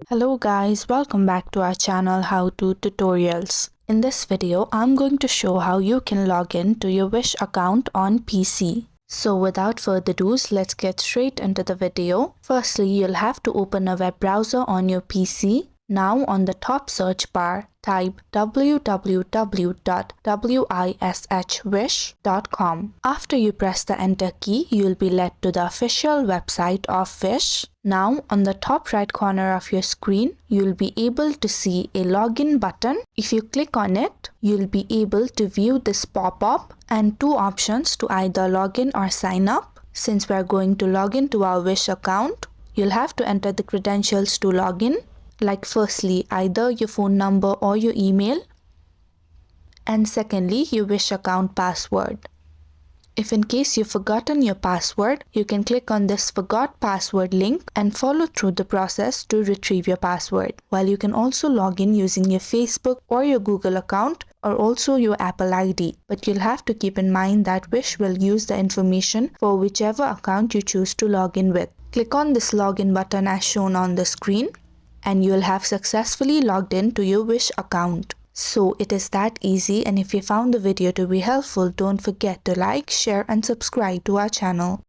Hello guys, welcome back to our channel How To Tutorials. In this video, I'm going to show how you can log in to your Wish account on PC. So without further ado, let's get straight into the video. Firstly, you'll have to open a web browser on your PC. Now on the top search bar, type www.wishwish.com. After you press the enter key, you'll be led to the official website of Wish. Now on the top right corner of your screen, you'll be able to see a login button. If you click on it, you'll be able to view this pop-up and two options to either log in or sign up. Since we're going to log in to our Wish account, you'll have to enter the credentials to log in. Like firstly, either your phone number or your email, and secondly, your Wish account password. If in case you've forgotten your password, you can click on this forgot password link and follow through the process to retrieve your password. While you can also log in using your Facebook or your Google account or also your Apple ID. But you'll have to keep in mind that Wish will use the information for whichever account you choose to log in with. Click on this login button as shown on the screen, and you'll have successfully logged in to your Wish account. So it is that easy, and if you found the video to be helpful, don't forget to like, share and subscribe to our channel.